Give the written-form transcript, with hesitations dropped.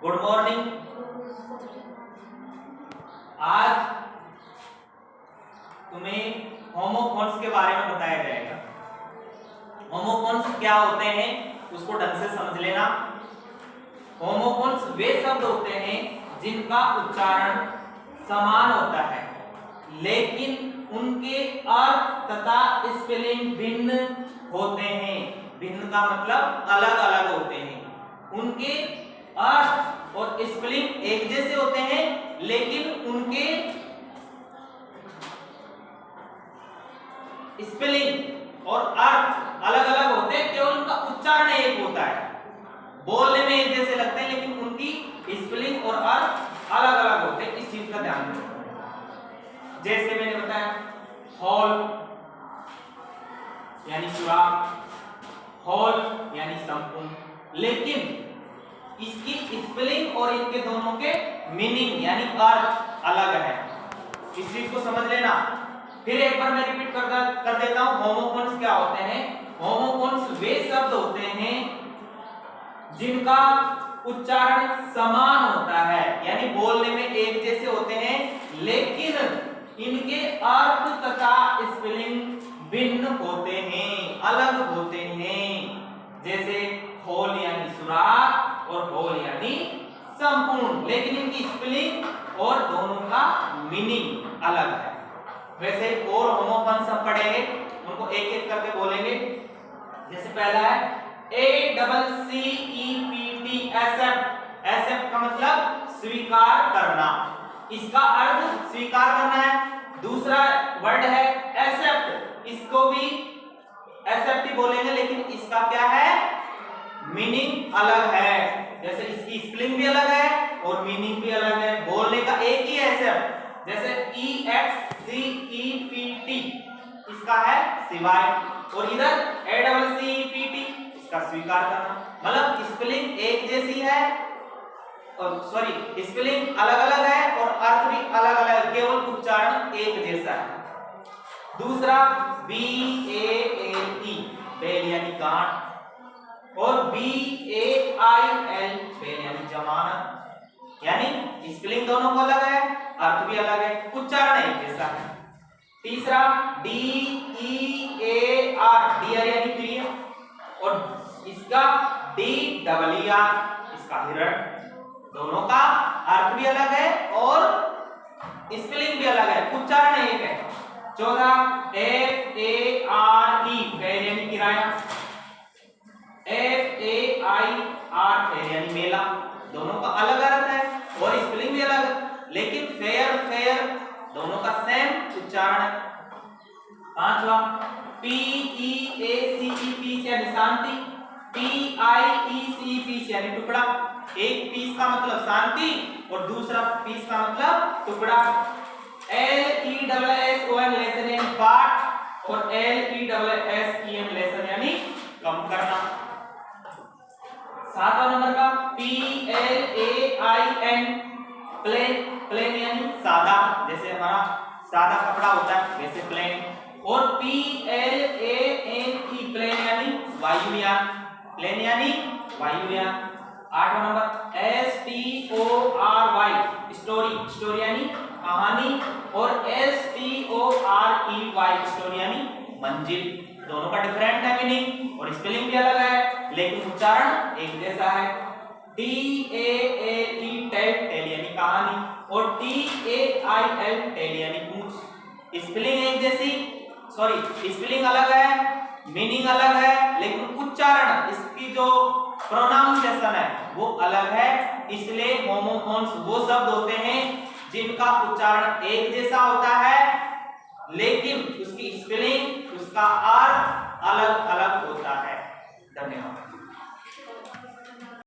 Good morning. आज तुम्हें homophones के बारे में बताया जाएगा। होमोफोन्स क्या होते हैं उसको ढंग से समझ लेना। होमोफोन्स वे शब्द होते हैं जिनका उच्चारण समान होता है लेकिन उनके अर्थ तथा स्पेलिंग भिन्न होते हैं। भिन्न का मतलब अलग अलग होते हैं। उनके अर्थ और स्पेलिंग एक जैसे होते हैं लेकिन उनके स्पेलिंग और अर्थ अलग अलग होते हैं। केवल उनका उच्चारण एक होता है, बोलने में एक जैसे लगते हैं लेकिन उनकी स्पेलिंग और अर्थ अलग अलग होते हैं। इस चीज का ध्यान रखो। जैसे मैंने बताया हॉल यानी सुराख, हॉल यानी संपूर्ण, लेकिन इसकी स्पेलिंग और इनके दोनों के मीनिंग यानी अर्थ अलग है। इस चीज को समझ लेना। फिर एक बार मैं रिपीट कर देता हूं। होमोफोन्स क्या होते हैं? होमोफोन्स वे शब्द होते हैं जिनका उच्चारण समान होता है यानी बोलने में एक जैसे होते हैं लेकिन इनके अर्थ तथा स्पेलिंग भिन्न होते हैं, अलग होते हैं। जैसे होल यानी सुराख और होल यानी संपूर्ण, लेकिन इनकी स्पेलिंग और दोनों का मीनिंग अलग है। वैसे और होमोफोन्स हम पढ़ेंगे, उनको एक एक करके बोलेंगे। जैसे पहला है ACCEPT, एक्सेप्ट। एक्सेप्ट का मतलब स्वीकार करना, इसका अर्थ स्वीकार करना है। दूसरा वर्ड है एक्सेप्ट, इसको भी एक्सेप्ट ही बोलेंगे लेकिन इसका क्या है? मीनिंग अलग है। जैसे इसकी स्पेलिंग भी अलग है और मीनिंग भी अलग है। बोलने का एक ही है एक्सेप्ट। जैसे EXCEPT इसका है सिवाय, और इधर ACCEPT इसका स्वीकार करना। मतलब स्पेलिंग एक जैसी है और सॉरी स्पेलिंग अलग अलग है और अर्थ भी अलग अलग है, केवल उच्चारण एक जैसा है। दूसरा BALE, बेल यानी गांठ, और BAIL, बेल यानी जमानत, यानी स्पेलिंग दोनों का अलग है, अर्थ भी अलग है, उच्चारण एक जैसा है। तीसरा DEAR, डियर यानी प्रिय, और इसका DEER, इसका हिरण। दोनों का अर्थ भी अलग है और स्पेलिंग भी अलग है, उच्चारण एक है। चौथा FARE, फेयर यानी किराया, FAIR, फेयर यानी मेला। दोनों का अलग अर्थ है और स्पेलिंग भी अलग है, लेकिन फेयर फेयर दोनों का सेम उच्चारण है। पांचवा PEACEP यानी शांति, PIECEP यानी टुकड़ा। एक पीस का मतलब शांति और दूसरा पीस का मतलब टुकड़ा। LESSON लेसन यानी पार्ट, और LESSEM लेसन यानी कम करना। सातवां नंबर का PLAIN, प्लेन, प्लेन यानी सादा, जैसे हमारा सादा कपड़ा होता है वैसे प्लेन। और PLANE, प्लेन यानी वायुयान, प्लेन यानी वायुयान। आठवां नंबर STORY, स्टोरी, स्टोरी यानी कहानी, और STOREY, स्टोरी यानी मंजिल। दोनों का डिफरेंट है मीनिंग और स्पेलिंग भी अलग है लेकिन उच्चारण एक जैसा है। TALE, टेल यानी कहानी, और TAIL, टेल यानी पूंछ। स्पेलिंग एक जैसी, सॉरी स्पेलिंग अलग है, मीनिंग अलग है, लेकिन उच्चारण इसकी जो प्रोनाउंसिएशन है वो अलग है। इसलिए होमोफोन्स वो शब्द होते हैं जिनका उच्चारण एक जैसा होता है लेकिन उसकी स्पेलिंग, उसका अर्थ अलग अलग होता है। धन्यवाद।